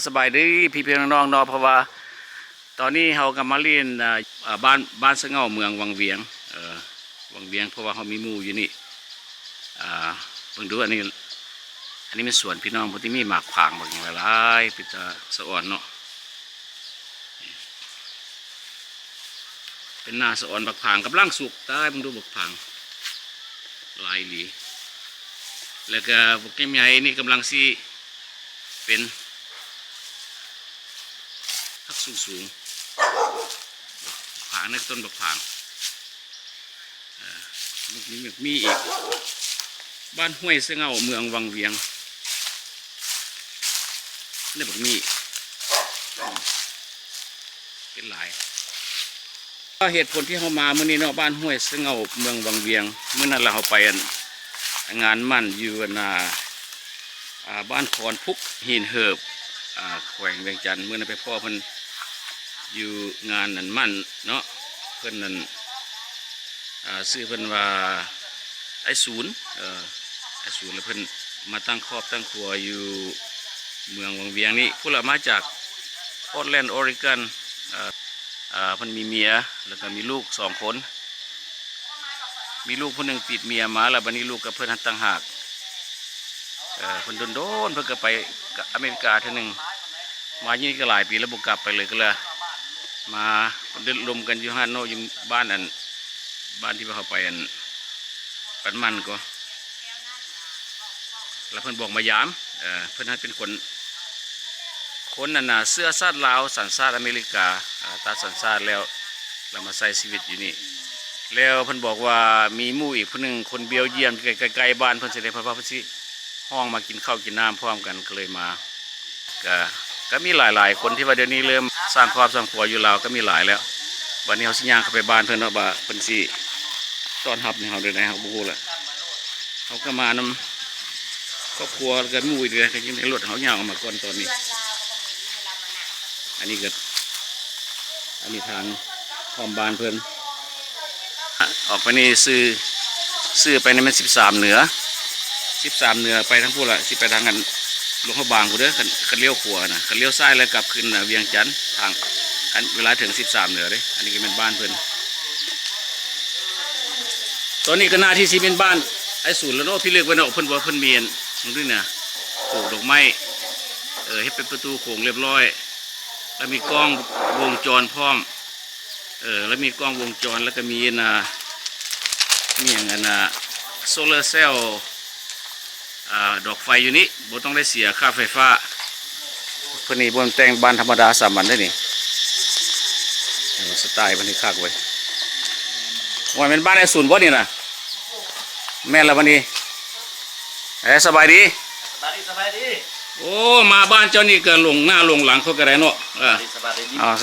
สบายดีพี่น้องๆเนาะเพราะว่าตอนนี้เรากำมาเรียนบ้านสะเงาเมืองวังเวียงวังเวียงเพราะว่าเขามีหมู่อยู่นี่เพิ่งดูอันนี้เป็นสวนพี่น้องพอที่มีหมากผางบางอย่างหลายๆปิดสะอ่อนเนาะเป็นนาสะอ่อนบักผางกำลังสุกได้เพิ่งดูบักผางลายหลีแล้วก็พวกแก้มใหญ่นี่กำลังซีเป็นทักสูงผางในต้นบักผางมีอีกบ้านห้วยเสงาเมืองวังเวียงนี่บักมีเป็นหลายเหตุผลที่เขามาเมื่อนี้เนาะบ้านห้วยเสงาเมืองวังเวียงเมื่อนั้นเราไปงานมั่นอยู่บ้านคอนพุกหินเหิบแขวงเวียงจันทร์เมื่อนั้นไปพ่อเพิ่นอยู่งานนั่นมั่นเนาะเพิ่นนั่นซื้อเพิ่นว่าไอ้ศูนย์แล้วเพิ่นมาตั้งครอบตั้งครัวอยู่เมืองวังเวียงนี่ผู้ละมาจากพอร์ตแลนด์ออริกอนเพิ่นมีเมียแล้วก็มีลูก2 คนมีลูกคนหนึ่งติดเมียมาแล้วบัดนี้ลูกกับเพิ่นตั้งหากเพิ่นโดนเพิ่นก็ไปอเมริกาทีนึงมายี่ก็หลายปีแล้วบุกกลับไปเลยก็เลยมาเดินรวมกันอยู่ฮันโนอยู่บ้านที่เขาไปปันมันก็แล้วเพิ่นบอกมายามเพิ่นนั้นเป็นคนนั่นน่ะเสื้อซาดลาวสัญชาติอเมริกาตัดสัญชาติแล้วเรามาใช้ชีวิตอยู่นี่แล้วเพิ่นบอกว่ามีหมู่อีกคนหนึ่งคนเบลเยียมใกล้ๆบ้านเพิ่นสิได้พระพุทธห้องมากินข้าวกินน้ำพร้อมกันก็เลยมาก็มีหลายคนที่ว่าเดี๋ยวนี้เริ่มสร้างครอบครัวอยู่ลาวก็มีหลายแล้ววันนี้เขาสิย่างเข้าไปบ้านเพิ่นเนาะว่าเพิ่นสิต้อนรับเขาเด้อนะครับบ่ฮู้ล่ะเขาก็มานำครอบครัวกันหมู่อีกเลยก็ยังในรถเขาย่างออกมาก่อนตอนนี้อันนี้ทางพร้อมบ้านเพิ่นออกไปนี่ซื้อไปในมัน13เหนือไปทั้งพวกละสิไปทางกันหลวงพระบางกูเด้อคันเลี้ยวขวานะคันเลี้ยวซ้ายแล้วกลับขึ้นเวียงจันทร์ทางเวลาถึง13เหนือเลยอันนี้ก็เป็นบ้านเพิ่นตอนนี้ก็หน้าที่สิเป็นบ้านไอ้ศูนย์แล้วเนาะพี่เลือกไว้เนาะเพิ่นว่าเพิ่นเมียนตรงนี้เนี่ยปลูกดอกไม้ให้เป็นประตูโขงเรียบร้อยแล้วมีกล้องวงจรพร้อมแล้วมีกล้องวงจรแล้วก็มีอย่างโซลาร์เซลล์ดอกไฟอยู่นี่บ่ต้องได้เสียค่าไฟฟ้าเพื่อนนี่บนแต่งบ้านธรรมดาสามัญได้นี่สไตล์มันนี่คักไว้ว่าเป็นบ้านไอ้ศูนย์บ่นี่นะแม่ละวันนี้สบายดีโอ้มาบ้านเจ้านี่ก็ลงหน้าลงหลังเขาก็ได้เนาะ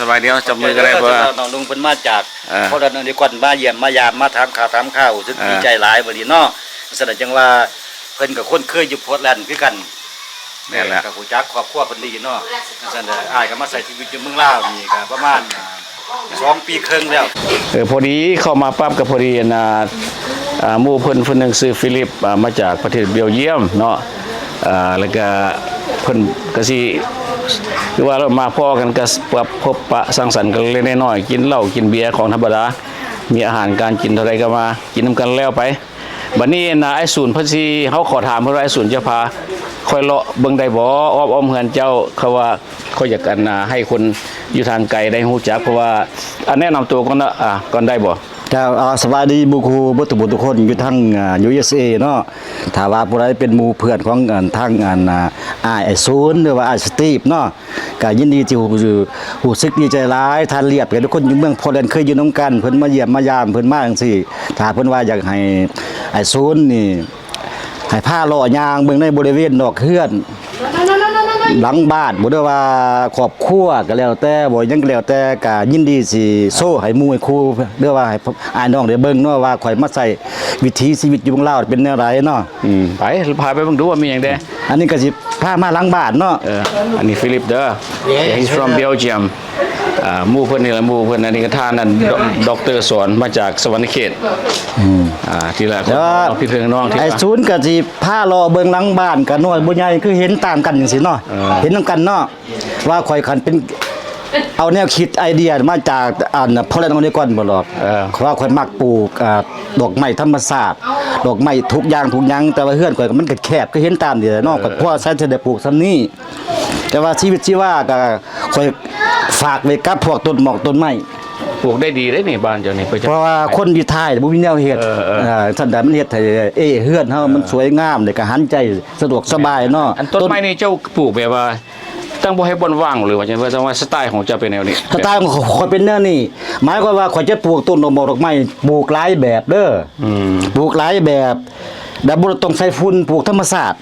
สบายดีจับมือก็ได้เพราะน้องลุงเป็นมาจากเพราะฉะนั้นในคนมาเยี่ยมมายามมาถามข่าวซึ่งดีใจหลายวันนี้เนาะแสดงจังว่าเพิ่นกับคนเคยอยู่พอร์ตแลนด์คือกันนี่แหละกับผู้จักครอบครัวเพิ่นดีเนาะแสดงอ้ายก็มาใส่ชีวิตอยู่เมืองลาวนี่ก็ประมาณ2 ปีครึ่งแล้วพอดีเข้ามาปั๊บกับพอดีหมู่เพิ่นหนึ่งชื่อฟิลิปมาจากประเทศเบลเยียมเนาะแล้วก็เพิ่นก็สิคือว่าเรามาพ่อกันก็พบปะสังสรรค์กันเล็กน้อยกินเหล้ากินเบียร์ของธรรมดามีอาหารการกินเท่าไรก็มากินนำกันแล้วไปบัดนี้ไอ้ศูนย์เพิ่นสิเฮาขอถามเพิ่นว่าไอ้ศูนย์จะพาค่อยเลาะเบิ่งได้บ่อ้อมเฮือนเจ้าเขาว่าเขาอยากกันให้คนอยู่ทางไกลได้ฮู้จักเพราะว่าแนะนำตัวก่อนนะก่อนได้บ่สวัสดีหมู่ครูบ่ทุกคนอยู่ทั้งUSA เนาะถ้าว่าผู้ใดเป็นหมู่เพื่อนของทางไอ้ศูนย์หรือว่าไอ้สตีฟเนาะก็ยินดีที่ฮู้สึกดีใจหลายท่านเรียบกับทุกคนอยู่เมืองพอร์ตแลนด์เคยอยู่นำกันเพิ่นมาเยี่ยมมายามเพิ่นมาจังซี่ถ้าเพิ่นว่าอยากให้ไอ้ศูนย์นี่ให้พาเลาะย่างเบิ่งในบริเวณนอกเฮือนหลังบ้านบ่ได้ว่าครอบครัวก็แล้วแต่บ่ยังก็แล้วแต่ก็ยินดีสิโซ่ให้หมู่ให้ครูเด้อว่าให้อ้ายน้องได้เบิ่งเนาะว่าข่อยมาใส่วิถีชีวิตอยู่เมืองลาวเป็นแนวใดเนาะไปพาไปเบิ่งดูว่ามีหยังแด่อันนี้ก็สิพามาหลังบ้านเนาะอันนี้ฟิลิปเด้อ he's from Belgium หมู่เพิ่นนี่ละหมู่เพิ่นอันนี้ก็ท่านนั่นดอกเตอร์สอนมาจากสวรรณเขตที่ละ แต่ว่า พี่เพิ่งน้องที่ ไอ้ศูนย์ก็สิพารอเบิ่งหลังบ้านก็น้อยบ่ใหญ่คือเห็นต่างกันจังซี่เนาะเห็นนำกันเนาะว่าข่อยคันเป็นเอาแนวคิดไอเดียมาจากพอแล้วนก่อนบ่หรอกว่าข่อยมักปลูกดอกไม้ธรรมชาติดอกไม้ทุกอย่างแต่ว่าเฮือนข่อยก็มันก็แคบก็เห็นตามนี่แหละเนาะก็เพราะว่าใช้จะได้ปลูกซำนี้แต่ว่าชีวิตชีวาก็ข่อยฝากไว้กับพวกต้นหมอกต้นไม้ ปลูกได้ดีได้นี่บ้านเจ้านี่ เพราะว่าคนอยู่ท้ายบ่มีแนวเฮ็ดท่านใดมันเฮ็ดให้เฮือนเฮามันสวยงามได้ก็หันใจสะดวกสบายเนาะ อันต้นไม้นี่เจ้าปลูกแบบว่าตั้งบ่ให้บนว่างหรือว่าจังว่าสไตล์ของเจ้าเป็นแนวนี้ สไตล์ของข่อยเป็นแนวนี้หมายความว่าข่อยจะปลูกต้นดอกไม้ปลูกหลายแบบเด้อปลูกหลายแบบแต่บ่ต้องใส่ฝุ่นปลูกธรรมชาติ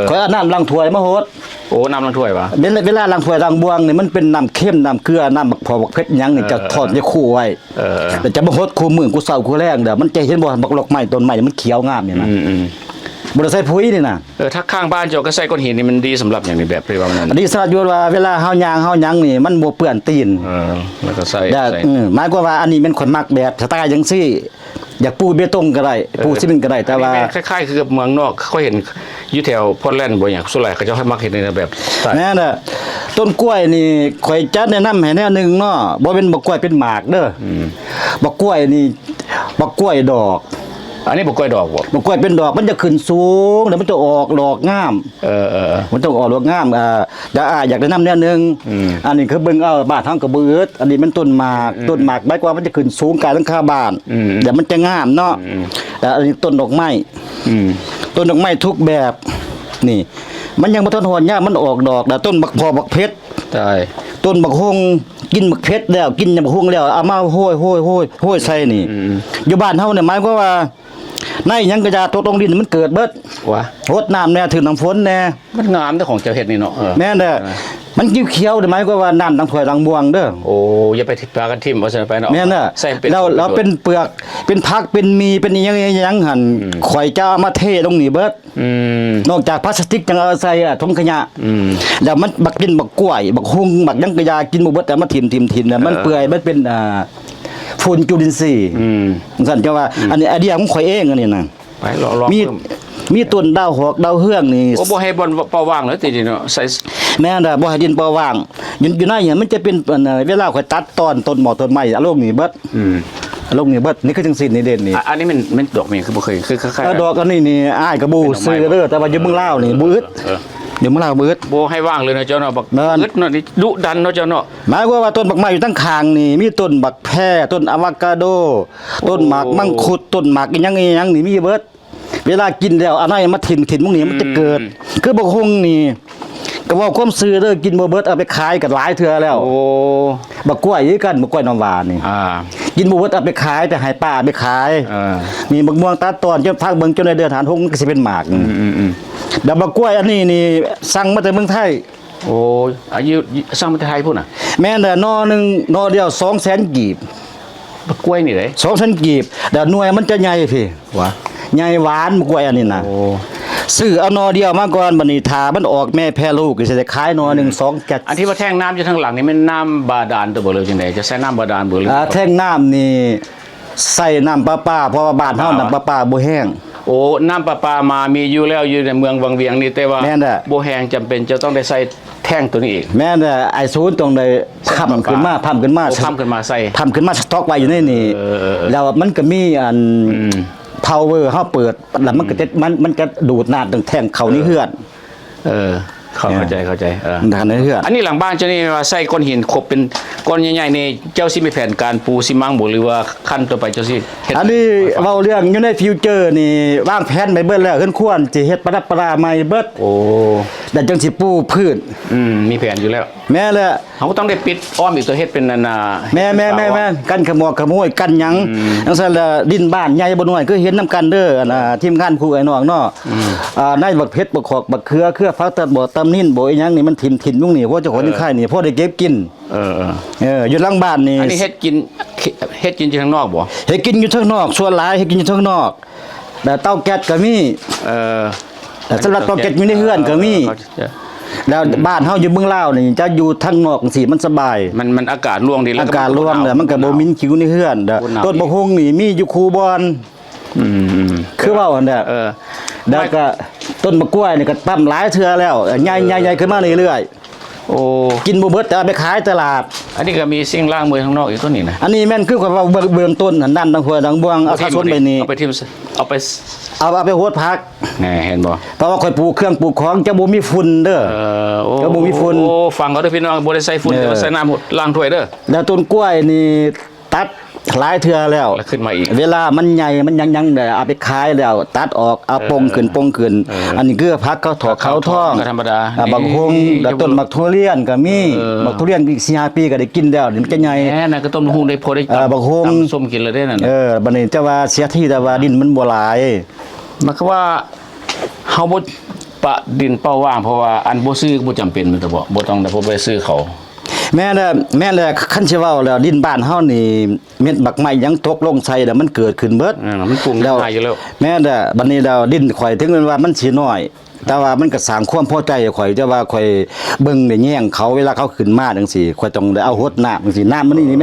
ข่อยเอาน้ำล้างถ้วยมาโหด โอ้น้ำล้างถ้วยวะ เวลาล้างถ้วยล้างบวงนี่มันเป็นน้ำเค็มน้ำเกลือน้ำบักพอบักเผ็ดหยังนี่จะทอดจะคู่ไว้แต่จะบ่โหดคู่มื้อกูเช้ากูแรงเด้อมันจะเห็นบ่บักดอกไม้ต้นไม้มันเขียวงามนี่นะบ่ได้ใส่ปุ๋ยนี่นะ ถ้าข้างบ้านเจ้าก็ใส่ก้อนหินนี่มันดีสำหรับอย่างนี้แบบว่านั้น อันนี้สลัดอยู่ว่าเวลาเฮาย่างเฮาหยังนี่มันบ่เปื้อนตีน แล้วก็ใส่ หมายความว่าอันนี้เป็นคนมักแบบสไตล์จังซี่อยากปูเบตงก็ได้ปูซีเมนต์ก็ได้แต่ว่า คล้ายๆคือเมืองนอกเขาเห็นอยู่แถวพอร์ตแลนด์บ่อย่างส่วนใหญ่เขาจะให้มักเห็นในแบบ แน่น่ะต้นกล้วยนี่ข่อยจัดแนะนำให้แนวหนึงเนาะบ่เป็นบักกล้วยเป็นหมากเด้อบักกล้วยนี่บักกล้วยดอก อันนี้บ่กล้วยดอกบ่ บักกล้วยเป็นดอกมันจะขึ้นสูงแล้วมันจะออกดอกงามมันต้องออกดอกงามอยากแนะนำแนวหนึงอันนี้คือเบิ่งเอาบ้านเฮาก็บ่อึดอันนี้มันต้นหมากหมายความว่ามันจะขึ้นสูงกลายหลังคาบ้านเดี๋ยวมันจะงามเนาะแต่อันนี้ต้นดอกไม้ต้นดอกไม้ทุกแบบนี่มันยังบ่ทันหอนยากมันออกดอกแต่ต้นบักพอบักเพชร ใช่ ต้นบักฮงกินบักเพชรแล้วกินบักฮงแล้วเอามาโห้ยใส่นี่อยู่บ้านเฮาเนี่ยหมายความว่าในหยังกระยาตกลงดินมันเกิดเบิด วะ รดน้ำแน่ถึงน้ำฝนแน่ มันงามแต่ของเจ้าเฮ็ดนี่เนาะ แม่นเด้อมันเขียวๆหมายความว่าน้ำดังถ้วยดังบวงเด้อ โอ้อย่าไปปลากันทิ่มว่าซั่นไปเนาะ แม่นเด้อ ใส่เป็น เราเป็นเปลือกเป็นผักเป็นมีเป็นอีหยังหั่นข่อยจะเอามาเทลงนี่เบิดนอกจากพลาสติกจังเอาใส่ถุงขยะแล้วมันบักกินบักกล้วยบักฮุงบักยังกระยากินบ่เบิดแต่มาทิ่มน่ะมันเปื่อยมันเป็นฝุ่นจุลินทรีย์ซั่นจังว่าอันนี้ไอเดียของข่อยเองอันนี้น่ะ ไปลอง มีต้นดาวหอกดาวเฮืองนี่ โอ้บ่ให้บนเปล่าว่างเลยติเนาะใส่ แม่นบ่ให้ดินบ่ว่างอยู่ในเนี่ยมันจะเป็นเวลาข่อยตัดตอนต้นหมอกต้นไม้อารมณ์นี่เบิดอารมณ์นี่เบิดนี่คือจังซี่นี่เด่นนี่ อันนี้มันดอกนี่คือบ่เคยคือคล้าย ดอกอันนี้นี่อ้ายก็บ่ซื้อเด้อแต่ว่าอยู่เมืองลาวนี่บ่อึดอยู่เมืองลาวบ่อึด บ่ให้ว่างเลยนะเจ้าเนาะบักอึดเนาะนี่ดุดันเนาะเจ้าเนาะ หมายความว่าต้นบักไม้อยู่ทั้งข้างนี่มีต้นบักแพรต้นอะโวคาโดต้นหมากมังคุดต้นหมากอีหยังนี่มีเบิดเวลากินแล้วอันนั้นมาถิ่นพวกนี้มันจะเกิดคือบักฮงนี่ก็ว่าความซื้อเด้อกินบ่เบิดเอาไปขายกันหลายเทื่อแล้ว โอ้ บักกล้วยคือกันบักกล้วยน้ำหวานนี่กินบ่เบิดเอาไปขายไปให้ป้าไปขายนี่บักม่วงตาตอนจนพักเบิ่งจนได้เดือนหานหงก็สิเป็นหมากแล้วบักกล้วยอันนี้นี่สั่งมาจากเมืองไทย โอ้อายุสร้างประเทศไทยพุ่นน่ะ แม่นนอนึงนอเดียว 200,000 กีบ บักกล้วยนี่เด้ 200,000 กีบแต่หน่วยมันจะใหญ่พี่วะใหญ่หวานบักกล้วยอันนี้น่ะ โอ้ ซื้อเอานอเดียวมาก่อนบัดนี้ถ้ามันออกแม่แพร่ลูกก็สิได้ขายนอนึง2จัด อันที่ว่าแท่งน้ำอยู่ทางหลังนี่มันน้ำบาดาลตัวบ่เลยจังได๋จะใช้น้ำบาดาลบ่หรือ แท่งน้ำนี่ใส่น้ำประปาเพราะว่าบ้านเฮาน้ำประปาบ่แห้ง โอ้น้ำประปามามีอยู่แล้วอยู่ในเมืองวังเวียงนี่แต่ว่า แม่นแหละ บ่แห้งจำเป็นจะต้องได้ใส่แท่งตัวนี้อีก แม่นไอ้ศูนย์ตรงใดทำขึ้นมาทำขึ้นมา ทำขึ้นมาใส่ ทำขึ้นมาสต็อกไว้อยู่ในนี่แล้วมันก็มีอันpower เฮาเปิดแล้วมันก็จะมันก็ดูดน้ำตั้งแท่งเข้านี่เฮือน เข้าใจทางในเฮือน อันนี้หลังบ้านเจ้านี่ว่าใส่ก้อนหินครบเป็นก้อนใหญ่ๆนี่เจ้าสิมีแผนการปูซิมังบ่หรือว่าขั้นต่อไปเจ้าสิเฮ็ด อันนี้เว้าเรื่องอยู่ในฟิวเจอร์นี่วางแผนไปเบิดแล้วเฮือนควรสิเฮ็ดประดับประดาใหม่เบิด โอ้ แล้วจังสิปลูกพืช มีแผนอยู่แล้ว แม่แหละ เขาก็ต้องได้ปิดอ้อมอีกตัวเฮ็ดเป็นนานา แม่กันขโมยกันหยังจังซั่นละดินบ้านใหญ่บ่น้อยคือเห็นนํกันเด้ออันทีมงานครูไอ้น้องเนาะในบักเพชรบักขอกบักเครือฟักตัดบ่ตำนินบ่อีหยังนี่มันถิ่นลุงนี่เพราะเจ้าของนี่ค่ายนี่พอได้เก็บกินอยู่หลังบ้านนี่ อันนี้เฮ็ดกินอยู่ข้างนอกบ่ เฮ็ดกินอยู่ข้างนอกส่วนหลายเฮ็ดกินอยู่ข้างนอกแต่เตาแก๊สก็มีแต่สำหรับเตาแก๊สอยู่ในเฮือนก็มี แล้วบ้านเฮาอยู่เมืองลาวนี่จะอยู่ทางนอกจังซี่มันสบาย มันอากาศร่วงดีแล้ว อากาศร่วงแล้วมันก็บ่มินคิวในเฮือนเด้อ บ่หนาว ต้นบะฮุงนี่มีอยู่คูบอน อืม คือเว้าหั่นแหละ แล้วก็ต้นมะกล้วยนี่ก็ตั้มหลายเทื่อแล้วใหญ่ๆขึ้นมาเรื่อย โอ้ ๆกินบ่เบิดแต่เอาไปขายตลาด อันนี้ก็มีสิ่งล่างมือข้างนอกอีกตัวนี้นะ อันนี้แม่นคือว่าเบื้องต้นหันด้านทางหัวทางบวงเอาสะสนไปนี่ เอาไปทิ่มเอาไป เอาไปโหดพัก แหน่เห็นบ่ เพราะว่าข่อยปลูกเครื่องปลูกของจะบ่มีฝุ่นเด้อ โอ้ ก็บ่มีฝุ่น โอ้ฟังเขาเด้อพี่น้องบ่ได้ใส่ฝุ่นแต่ว่าใส่น้ำล้างถ้วยเด้อ แล้วต้นกล้วยนี่ตัดหลายเทื่อแล้ว แล้วขึ้นมาอีก เวลามันใหญ่มันยังๆเด้อเอาไปขายแล้วตัดออกเอาปงขึ้นอันนี้คือพักเขาถอกเขาท่อง ก็ธรรมดา บางคงแล้วต้นมักทุเรียนก็มีมักทุเรียนอีก4-5ปีก็ได้กินแล้วนี่มันจะใหญ่ แหน่น่ะก็ต้มหูได้พอได้ บักฮง ตำส้มกินเลยได้นั่น บัดนี้จะว่าเสียที่แต่ว่าดินมันบ่หลาย มันก็ว่าเฮาบ่ปะดินเป้าว่างเพราะว่าอันบ่ซื้อบ่จำเป็นแม่นแต่บ่ต้องได้บ่ไปซื้อเขา แม่นแหละคันสิเว้าแล้วดินบ้านเฮานี่เม็ดบักไม้ยังตกลงใส่แล้วมันเกิดขึ้นเบิด มันปรุงได้อยู่แล้ว แม่นบัดนี้แล้วดินข่อยถึงแม้ว่ามันสิน้อย แต่ว่ามันก็สร้างความพอใจให้ข่อยแต่ว่าข่อยเบิ่งได้แย่งเขาเวลาเขาขึ้นมาจังซี่ข่อยต้องได้เอารดน้ำจังซี่น้ำมันนี่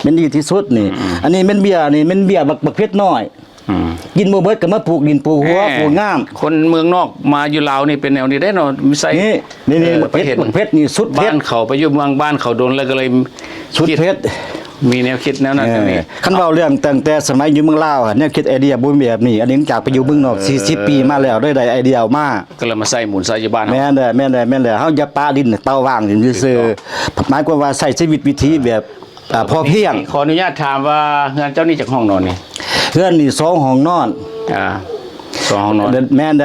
มันดีที่สุดนี่ อันนี้มันเบี้ยนี่มันเบี้ยบักเพชรน้อย กินบ่เบิดก็มาปลูกดินปลูกหัวปลูกงาม คนเมืองนอกมาอยู่ลาวนี่เป็นแนวนี้ได้เนาะมีใส่ นี่บัก ไป เพช เห็ ร น บักเพชรนี่สุดเพ บ้า ช น ร เขาไปอยู่เมืองบ้านเขาโดนแล้วก็เลย สุดเพชร มีแนวคิดแนวนั้นนี่ คันเว้าเรื่องตั้งแต่สมัยอยู่เมืองลาวอะแนวคิดไอเดียบ่มีแบบนี้ อันนี้จากไปอยู่เมืองนอก40 ปีมาแล้วได้ไอเดียออกมา ก็เลยมาใส่หมุนใส่อยู่บ้าน แม่นเด้เฮาอย่าปาดินเตาว่างซื่อๆหมายความว่าใช้ชีวิตวิถีแบบพอเพียง ขออนุญาตถามว่าเฮือนเจ้านี่จากห้องนอนนี่ เฮือนนี่2ห้องนอน สองห้องนอน แม่น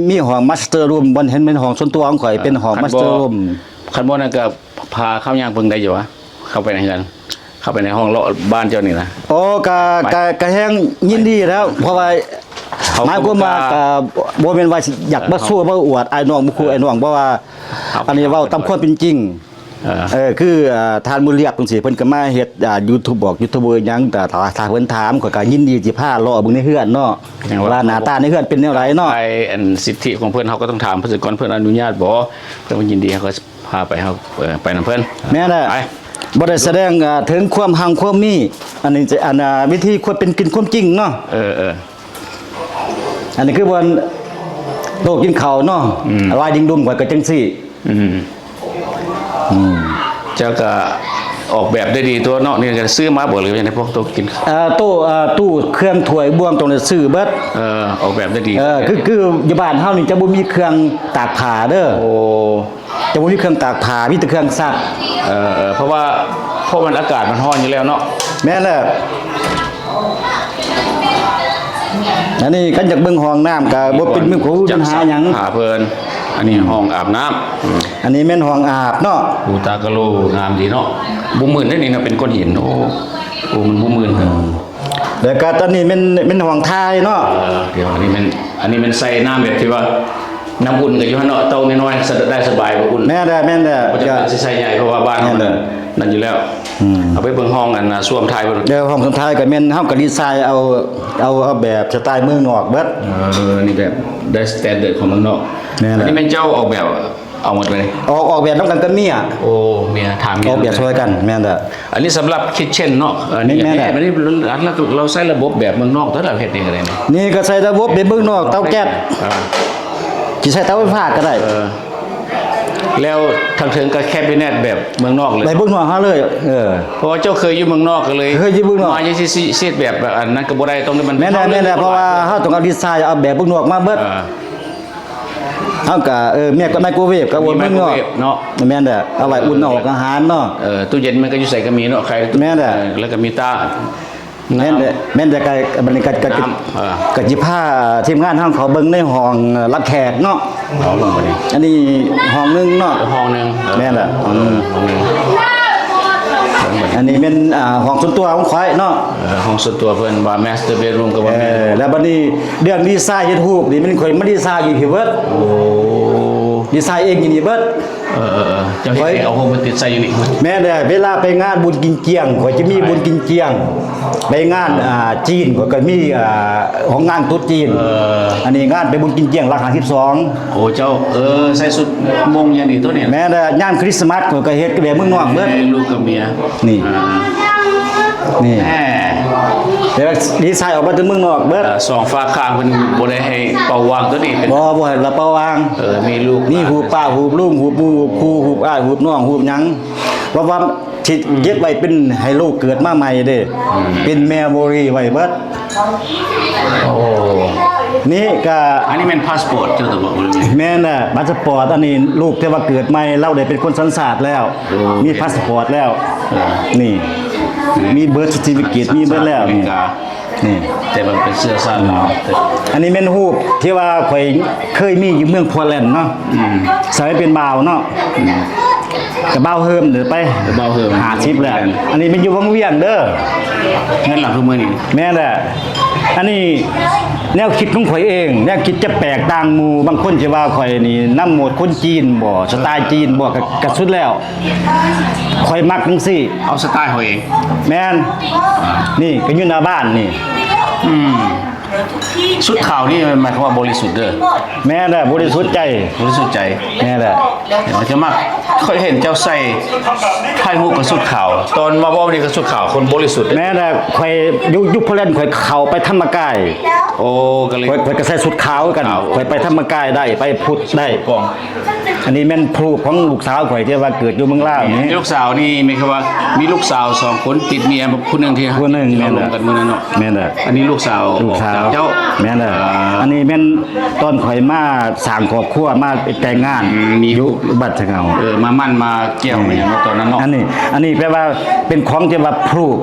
มีห้องมาสเตอร์รูมบ่เห็นเป็นห้องส่วนตัวของข่อยเป็นห้องมาสเตอร์รูม คันบ่นั่นก็พาเข้าย่างเบิ่งได้อยู่วะเข้าไปในเฮือนเข้าไปในห้องเลาะบ้านเจ้านี่นะ โอ้กะแฮงยินดีแล้ว เพราะว่า หมายความว่าบ่แม่นว่าสิอยากมาสู้มาอวดไอ้น้องบ่คือไอ้น้องเพราะว่าอันนี้เว้าตามความเป็นจริงคือทานมื้อเรียบจังซี่เพิ่นก็มาเฮ็ดYouTube บอกยูทูบเบอร์หยังแต่ถ้าเพิ่นถามก็ยินดีสิพาเลาะเบิ่งในเฮือนเนาะว่าหน้าตาในเฮือนเป็นแนวไรเนาะ ไอ้อันสิทธิของเพิ่นเฮาก็ต้องถามเพิ่นก่อนเพิ่นอนุญาตบ่เพิ่นยินดีเฮาก็พาไปเฮาไปนำเพิ่น แม่นบ่ได้แสดงถึงความหังความมีอันนี้จะวิธีควรเป็นกินความจริงเนาะอันนี้คือวันโตกินข้าวเนาะว่ายิงดุมกว่าก็จังซี่ เจ้าก็ออกแบบได้ดีตัวเนาะนี่ก็ซื้อมาบ่หรือยังไงพวกตัวกินตู้เครื่องถ้วยบวงตรงนี้ซื้อเบิดออกแบบได้ดีคืออยู่บ้านเฮานี่จะบ่มีเครื่องตากผ้าเด้อโอ้จะบ่มีเครื่องตากผ้ามีแต่เครื่องซักเพราะมันอากาศมันร้อนอยู่แล้วเนาะแม่นแหละอันนี้กันจากเบิ่งห้องน้ำก็บ่เป็นมือของปัญหาหยังหาเพิ่นอันนี้ห้องอาบน้ำอันนี้แม่นห้องอาบเนาะดูตากะโลงามดีเนาะบ่มื่นได้นี่นะเป็นก้อนหินโอ้มันบ่มื่นครับแล้วก็ตอนนี้เป็นห้องทายเนาะเดี๋ยวอันนี้มันใส่น้ำแบบที่ว่าน้ำอุ่นก็อยู่หั่นเนาะเตาน้อยๆได้สบายบ่อุ่นแม่นได้ก็จะใส่ใหญ่เพราะว่าบ้านนั่นอยู่แล้วเอาไปเบิ่งห้องอันน่ะส้วมทายบ่เดี๋ยวห้องส้วมทายก็แม่นเฮาก็ดีไซน์เอาแบบสไตล์เมืองนอกเบิดนี่แบบได้สแตนดาร์ดของเมืองนอกอันนี้เป็นเจ้าออกแบบเอาหมดเลยออกแบบนำกันกับเมียโอ้เมียถามเมียออกแบบช่วยกันแม่นเด้ออันนี้สำหรับคิทเช่นเนาะอันนี้อันนี้เราใช้ระบบแบบเมืองนอกเท่าเราเฮ็ดนี่ก็ได้นี่ก็ใช้ระบบแบบเมืองนอกเตาแก๊สสิใช้เตาไฟฟ้าก็ได้แล้วทางเทิงก็แคบิเนตแบบเมืองนอกเลยไปเบิ่งนอกเฮาเลยเพราะว่าเจ้าเคยอยู่เมืองนอกก็เลยเคยอยู่เมืองนอกมาจังซี่เสียดแบบอันนั้นก็บ่ได้ตรงนี้มันแม่นเพราะว่าเฮาต้องเอาดีไซน์เอาแบบเมืองนอกมาเบิดเฮาก็เมียก็ไมโครเวฟก็วนเมืองนอกเนาะแม่นเด้อเอาไว้อุ่นออกอาหารเนาะตู้เย็นมันก็อยู่ใส่ก็มีเนาะใครแม่นเด้อแล้วก็มีตาแม่นแต่บรรยากาศก็สิพาทีมงานเฮาเขาเบิ่งในห้องรับแขกเนาะเอาลงไปนี่อันนี้ห้องนึงเนาะห้องนึงแม่นล่ะห้องนึงอันนี้เป็นห้องส่วนตัวของข่อยเนาะห้องส่วนตัวเพิ่นว่า master bedroom ก็ว่าแล้วบัดนี้เรื่องดีไซน์เฮ็ดรูปนี่มันข่อยมาดีไซน์อยู่พี่เบิดโอ้ดีไซน์เองอยู่นี่เบิด เจ้าเฮ็ดเอาโฮมไปติดใส่อยู่นี่ แม้แต่เวลาไปงานบุญกินเจียงก็จะมีบุญกินเจียงไปงานจีนก็มีของงานตุ๊ดจีนอันนี้งานไปบุญกินเจียงราคา12 โอ้เจ้าใส่สุดมงอย่างนี้ตัวนี้ แม้แต่งานคริสต์มาสก็เฮ็ดแบบเมืองนอกเบิด ลูกกับเมีย นี่นี่ แหม แต่ว่าดีไซน์ออกมาถึงเมืองนอกเบิด สองฟ้าข้างเพิ่นบ่ได้ให้เป่าวางตัวนี้เป็น บ่ให้ละเปาวาง มีลูก นี่หูป้าหูลุงหูปู่หูครูหูอ้ายหูน้องหูหยังเพราะว่าสิเก็บไว้เป็นให้ลูกเกิดมาใหม่เด้เป็นแมโมรีไว้เบิด โอ้ นี่ก็ อันนี้เป็นพาสปอร์ตเจ้าตัวบอกเลย แม่น่ะพาสปอร์ตอันนี้ลูกที่ว่าเกิดใหม่เราได้เป็นคนสัญชาติแล้ว มีพาสปอร์ตแล้วนี่มีเบิร์ธเซอร์ติฟิเคตมีเบิดแล้วนี่นี่ แต่มันเป็นเสื้อสั้นเนาะ อันนี้เป็นรูปที่ว่าข่อยเคยมีอยู่เมืองโพแลนด์เนาะสมัยเป็นบ่าวเนาะกับบ่าวเฮิมเดี๋ยวไป เบาเหิม 50แล้วอันนี้เป็นอยู่วังเวียงเด้อ เงินหลังทุกมื้อนี่ แม่นแหละอันนี้แนวคิดของข่อยเองแนวคิดจะแปลกต่างหมู่บางคนสิว่าข่อยนี่นำหมดคนจีนบ่สไตล์จีนบ่ก็สุดแล้วข่อยมักจังซี่ เอาสไตล์เขาเอง แม่นนี่ก็อยู่หน้าบ้านนี่ ชุดขาวนี่มันหมายความว่าบริสุทธิ์เด้อ แม่นแหละบริสุทธิ์ใจ บริสุทธิ์ใจ แม่นแหละ เดี๋ยวจะมากค่อยเห็นเจ้าใส่ไทยฮูกกับชุดขาว ตอนมาบ่นี่ก็ชุดขาวคนบริสุทธิ์ แม่นแหละข่อยยุคพลเล่นข่อยเข้าไปธรรมกาย โอ้ก็เลย ข่อยก็ใส่ชุดขาวกัน ขาว ข่อยไปธรรมกายได้ไปพุทธได้ กอง อันนี้แม่นพรูฟของลูกสาวข่อยที่ว่าเกิดอยู่เมืองลาวนี่ ลูกสาวนี่มีคำว่ามีลูกสาว2คนติดเมียผู้หนึงที่ ผู้หนึ่ง ที่ แม่ เรา น ล แหละ งกันมื้อนั้นเนาะ แม่นแหละ อันนี้ลูกสาว ลูกสาว เจ้า แม่นแหละอันนี้แม่นตอนข่อยมาสร้างครอบครัวมาแต่งงาน มี อยู่บัดเงา มามั่นมาเกี่ยวมาอย่างเนาะตอนนั้นเนาะ อันนี้แปลว่าเป็นของที่ว่าพรูฟ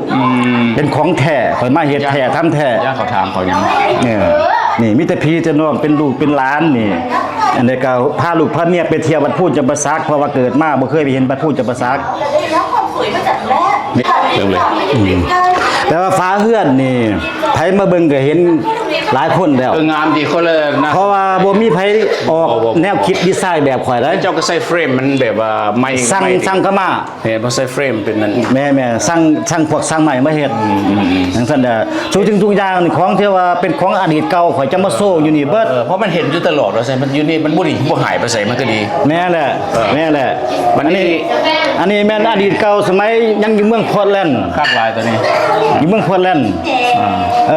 เป็นของแท้ข่อยมาเฮ็ดแท้ทำแท้ ย่าเขาถามเขายัง นี่มีแต่พี่จะน้องเป็นลูกเป็นหลานนี่อันนี้ก็พาลูกพาเมียไปเที่ยวบัดพูดจำปาสักเพราะว่าเกิดมาบ่เคยไปเห็นบัดพูดจำปาสัก ได้รับความสวยมาจากแรก เริ่มเลย แต่ว่าฟ้าเฮือนนี่ไผมาเบิ่งก็เห็นหลายคนแล้ว งามดีคนเลยนะ เพราะว่าบ่มีไผออกแนวคิดดีไซน์แบบข่อยเลย เจ้าก็ใส่เฟรมมันแบบว่าไม่ สั่ง ไม่ สั่งเข้ามา เห็นพอใส่เฟรมเป็นนั้น แม่สั่งพวกสั่งใหม่มาเฮ็ดจังซั่นเด้อทุกอย่างนี่ของที่ว่าเป็นของอดีตเก่าข่อยจะมาโซ่อยู่นี่เบิด เพราะมันเห็นอยู่ตลอดว่าใส่มันอยู่นี่มันบ่ดีบ่หายไปใส่มันก็ดี แม่แหละแม่แหละ วันนี้ อันนี้แม่นอดีตเก่าสมัยยังอยู่เมืองโพร์ตแลนด์ คาดลายตัวนี้ อยู่เมืองโพร์ตแลนด์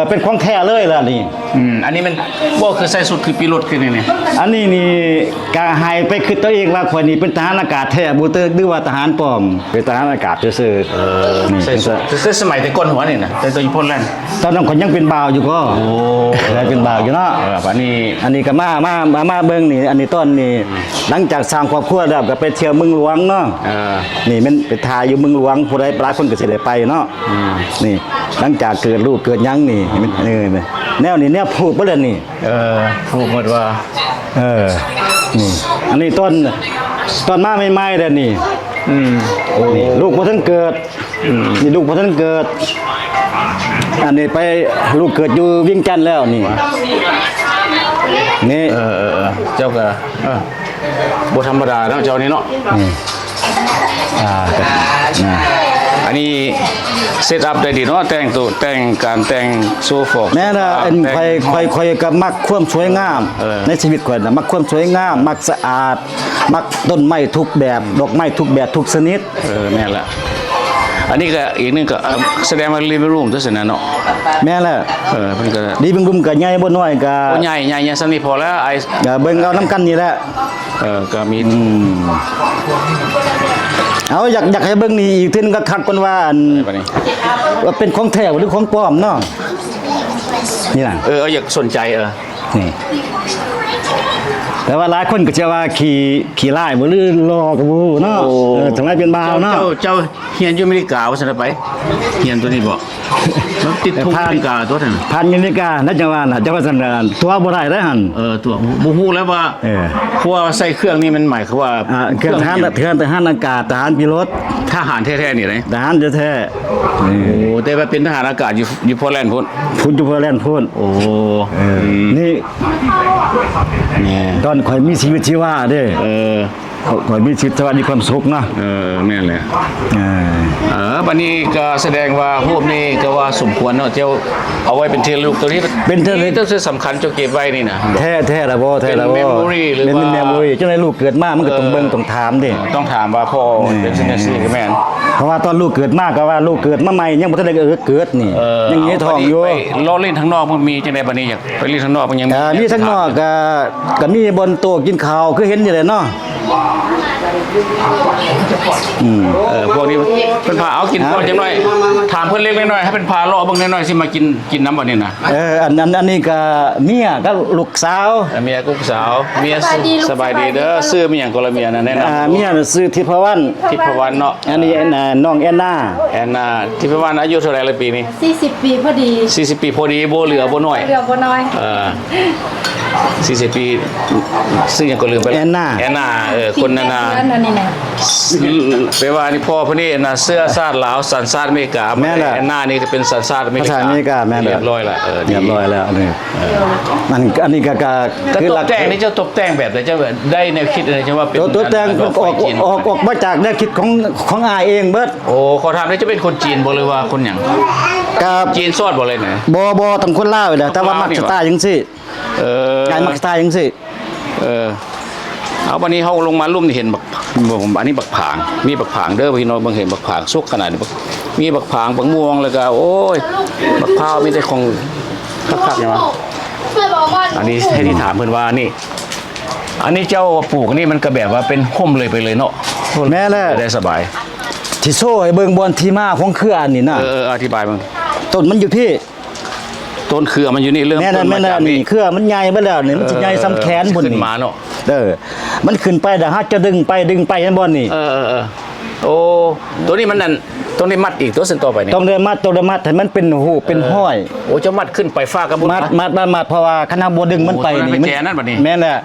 เป็นของแท้เลยล่ะนี่ อันนี้มันบ่คือใส่สุดคือปีรถคือนี่ อันนี้นี่กาให้ไปคิดตัวเองว่าข่อยนี่เป็นทหารอากาศแท้บ่เติกหรือว่าทหารปลอมเป็นทหารอากาศซื่อๆนี่ ใส่สุดคือสมัยแต่ก้นหัวนี่นะแต่ตัวญี่ปุ่นแลนด์ ตอนนั้นข่อยยังเป็นบ่าวอยู่ก็ได้เป็นบ่าวอยู่เนาะ อันนี้ อันนี้ก็มาเบิ่งนี่อันนี้ต้นนี่หลังจากสร้างครอบครัวแล้วก็ไปเที่ยวเมืองหลวงเนาะนี่มันไปถ่ายอยู่เมืองหลวงผู้ใดหลายคนก็สิได้ไปเนาะนี่หลังจากเกิดลูกเกิดหยังนี่แนวนี่แนวพูดบ่เลยนี่ พูดหมดว่า นี่อันนี้ต้นมาใหม่ๆแล้วนี่นี่ลูกบ่ทันเกิดนี่ลูกบ่ทันเกิด อันนี้ไปลูกเกิดอยู่เวียงจันทน์แล้วนี่นี่ เจ้าก็บ่ธรรมดาเนาะเจ้านี่เนาะ อันนี้เซตอัพได้ดีเนาะแต่งตัวแต่งการแต่งโซฟา แม่น่ะอันค่อยก็มักความสวยงามในชีวิตข่อยน่ะมักความสวยงามมักสะอาดมักต้นไม้ทุกแบบดอกไม้ทุกแบบทุกชนิด แม่นละอันนี้ก็อีกนึงก็แสดงว่า living room ตัวสินะเนาะ แม่นแล้ว เพิ่นก็ ดีเบิ่งรุมก็ใหญ่บ่น้อยก็ ใหญ่ๆซั่นนี่พอแล้วไอ้ ก็เบิ่งเอานํกันนี่แหละ ก็มี เอาอยากให้เบิ่งนี่อีกทีนึงก็คักก่อนว่าอัน บัดนี้ ว่าเป็นของแท้หรือของปลอมเนาะนี่น่ะ อยากสนใจนี่แต่ว่าหลายคนก็จะว่าขี่ไล่บ่หรือรอกับบ่เนาะทำไมเป็นบ่าวเนาะ เจ้าเฮียนอยู่อเมริกาว่าซั่นไปเฮียนตัวนี้บ่มันติดทุกอเมริกาตัวนั้น พันอเมริกาน่าจะว่าน่ะจะว่าซั่นน่ะตัวบ่ได้เด้อหั่น ตัวบ่ฮู้แล้วว่าเพราะว่าใส่เครื่องนี่มันหมายความว่า เครื่องทหารอากาศทหารพิรถ ทหารแท้ๆนี่เลย ทหารแท้ๆนี่ โอ้แต่ว่าเป็นทหารอากาศอยู่โปแลนด์พุ่น พูดอยู่เพอแลนด์พูด โอ้ นี่ เนี่ย ตอนข่อยมีชีวิตชีวาเด้ ขอให้มีชีวิตสวัสดีความสุขเนาะ แม่นแหละ เออ บัดนี้ก็แสดงว่ารูปนี้ก็ว่าสมควรเนาะเจ้าเอาไว้เป็นที่ระลึกตัวนี้ เป็นที่ระลึก ต้องสำคัญเจ้าเก็บไว้นี่นะ แท้ละบ่แท้ละบ่ เป็น memory หรือ เป็น ว่า memory จังได๋ลูกเกิดมามันก็ต้องเบิ่งต้องถามดิ ต้องถามว่าพ่อเป็นสิ่งนี้ก็แม่น เพราะว่าตอนลูกเกิดมาก็ว่าลูกเกิดมาใหม่ยังบ่ทันได้เกิดนี่ยังมีท้องอยู่ ไปล้อเล่นทางนอกมันมีจังได๋บัดนี้อยากไปเล่นทางนอกมันยัง มีทั้งนอกก็มีบนโต๊ะกินข้าวคือเห็นอยู่แหละเนาะ พวกนี้เพิ่นพาเอากินก่อนจังหน่อยถามเพิ่นเล็กน้อยให้เพิ่นพาเลาะเบิ่งน้อยๆสิมากินน้ำบ่นี่นะ อันนี้ก็เมียกับลูกสาว เมียกุ๊กสาวเมียสบายดีเด้อซื้อมีหยังก็ละเมียนะแนะนำ เมียชื่อทิพวรรณ ทิพวรรณเนาะ อันนี้น้องแอนนา แอนนาทิพวรรณอายุเท่าไหร่ละปีนี้ 40 ปีพอดี 40 ปีพอดีบ่เหลือบ่น้อย เรือบ่น้อย 40 ปีซึ่งยังก็ลืมไปแล้ว แอนนา แอนนาคนนั้นน่ะ นั่นนี่นะ แปลว่านี่พ่อเพิ่นนี่น่ะเสื้อชาติลาวสัญชาติอเมริกา แม่นแหละ แอนนานี่ก็เป็นสัญชาติอเมริ ภาษาก า อเมริกาแม่น เรียบร้อยละดี เรียบร้อยแล้วนี่มันอันนี้ก็ ก็ คือ ต หลั ก ก แต่งนี่เจ้าตกแต่งแบบไหนเจ้าได้แนวคิดอะไรจังว่าเป็น ตัวแต่ง ดอกไฟจีน ออกมาจากแนวคิดของอายเองเบิด โอ้ขอถามได้จะเป็นคนจีนบ่หรือว่าคนหยัง กับ จีนซอดบ่เลยเนี่ย บ่ต้องคนลาวแหละแต่ว่ามักสไตล์จังซี่ เออ กายมักสไตล์จังซี่ เอาวันนี้เฮาลงมาลุ่มนี่เห็นบักอันนี้บักผางมีบักผางเด้อพี่น้องเบิ่งเห็นบักผางสุกขนาดนี้มีบักผางบักม่วงแล้วก็โอ้ยบักพร้าวมีแต่ของคักๆเนี่ยมาอันนี้ให้ที่ถามเพิ่นว่านี่ อันนี้เจ้าปลูกนี่มันก็แบบว่าเป็นห่มเลยไปเลยเนาะ แม่แหละ ได้สบาย ที่โซ่ให้เบิ่งบอนที่มาของเครืออันนี้น่ะ อธิบายมึง ต้นมันอยู่พี่ ต้นเครือมันอยู่นี่เริ่ม แม่ ต้ นั่ น น มา แม่นั่ จาก น นี่ นี่เครือมันใหญ่เบิดแล้วนี่มันสิใหญ่ซ้ำแขนพุ่น ขึ้น นี่ มาเนาะ มันขึ้นไปแต่ฮะจะดึงไปเห็นบ่นี่ โอ้ตัวนี้มันนั่นต้องได้มัดอีกตัวเส้นต่อไปนี่ ต้องได้มัดให้มันเป็นหูเป็นห้อย โอ้จะมัดขึ้นไปฟ้ากับบุญ มัดเพราะว่าคณะบ่ดึงมันไป โอ้ตัวนั้น นี่ ไปแจนั่นบัดนี้ แม่นแหละ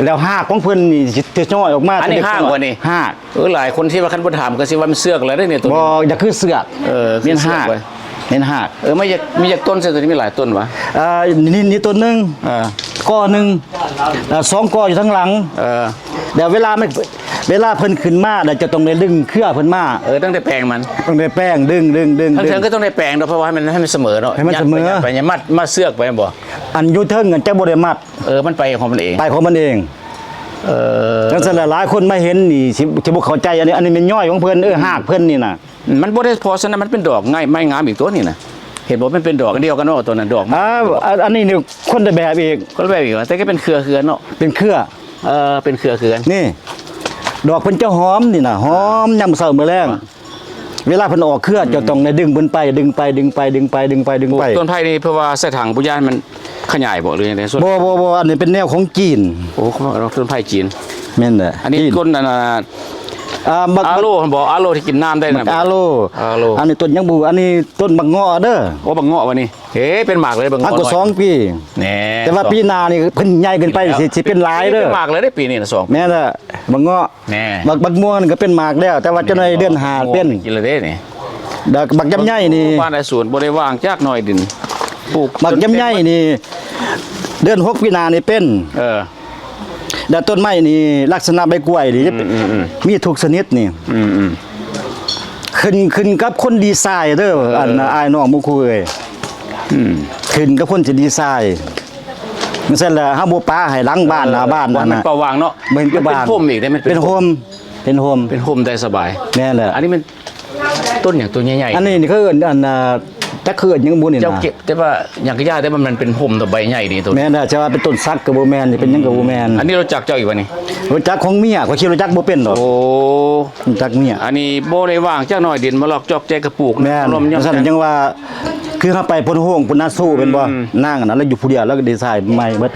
แล้วหากของเพิ่นนี่สิจะย่อยออกมา อันนี้ห้างกว่านี่ หาก หลายคนที่ว่าคันบ่ถามก็สิว่ามันเสือกอะไรได้เนี่ยตัว บ่ นี้ อย่าคือเสือก คือ เป็น เสือก หาก ไว้ เป็นหาก ไม่อยากมีจากต้นเส้นตัวนี้มีหลายต้นวะ นี่ตัวหนึงก้อหนึงสองก้ออยู่ทั้งหลังเดี๋ยวเวลาเพิ่นขึ้นมาเดี๋ยวจะต้องได้ดึงเครือเพิ่นมา ตั้งแต่แปลงมัน ต้องได้แป้งดึง ทั้งเชิงก็ต้องได้แปลงด้วยเพราะว่าให้มันเสมอเนาะ ให้มันเสมอ ยัดไปยัดมัดเสือกไปบ่ อันอยู่เทิงกันจะบ่ได้มัด มันไปของมันเอง ไปของมันเองจังซั่นหลายคนมาเห็นนี่สิบ่เข้าใจอันนี้เป็นย่อยของเพิ่นหากเพิ่นนี่น่ะ มันบ่ได้พอซะนะมันเป็นดอกง่ายไม้งามอีกตัวนี่นะเห็นบอกมันเป็นดอกเดียวกันเนาะตัวนั้นดอก อันนี้นี่คนละแบบอีก ก็แบบอีกแต่ก็เป็นเครือเนาะ เป็นเครือ เป็นเครือ นี่ดอกเพิ่นจะหอมนี่น่ะหอมยามเช้ามื้อแลงเวลาเพิ่นออกเครือจะต้องได้ดึงเพิ่นไปดึงไป ต้นไผ่นี่เพราะว่าใส่ถังปุญญามันขยายบ่หรือยังไงส่วน บ่อันนี้เป็นแนวของจีน โอ้เขาบอกต้นไผ่จีน แม่นแหละ อันนี้ต้นบัก อาโลบอกอาโลที่กินน้ำได้นะ อาโล อันนี้ต้นยังบูอันนี้ต้นบักเงาะเด้อ โอ้บังเงาะวะนี่เป็นหมากเลยบัง อัน เงาะ ก็2ปี แน่ แต่ว่าปีหน้านี่เพิ่นใหญ่เกินไปสิเป็นหลายเด้อ เป็นหมากเลยได้ปีนี้นะ2 แม่นแหละบักเงาะ แน่ บักม่วงนี่ก็เป็นหมากแล้ว แต่ว่าจะในเดือน5เป็น กินเลยเด้นี่ บักยำไยนี่ บ้านไอ้สวนบ่ได้ว่างจากหน่อยดินปลูก บักยำไยนี่เดือน6ปีหน้านี่เป็นแล้วต้นไม้นี่ลักษณะใบกล้วยนี่มีทุกชนิดนี่ขึ้นกับคนดีไซน์เด้ออันอ้ายน้องหมู่คู่เอ้ยขึ้นกับคนสิดีไซน์มันซั่นแหละเฮาบ่ปาให้หลังบ้านหน้าบ้าน มันเป่าวางเนาะ มันเป็น เป็นโฮมอีกได้มัน เป็นโฮมเป็นโฮม เป็นโฮมได้สบาย แน่แหละ อันนี้มันต้นอย่างตัวใหญ่ๆ อันนี้นี่เขาเอิ้นอันจักคืออันยังบ่นี่นะ เจ้าเก็บแต่ว่าอย่างก็ยากแต่ว่ามันเป็นโฮมตัวใบใหญ่ดีตัว แม่นน่ะจะว่าเป็นต้นซักก็บ่แม่นนี่เป็นหยังก็บ่แม่น อันนี้เราจักเจ้าอีกวะนี่ รู้จักของเมียก็คิดรู้จักบ่เป็นดอก โอ้ รู้จักเมีย อันนี้โบได้ว่างจากหน่อยดินมาหลอกจอกแจกระปุก แม่น ลม ซั่นจังว่าคือเฮาไปพ้นห้องพุ่นน่าสู้เป็นบ่นางอันนั้นแล้วอยู่ผู้เดียวแล้วก็ดีไซน์ใหม่เบิด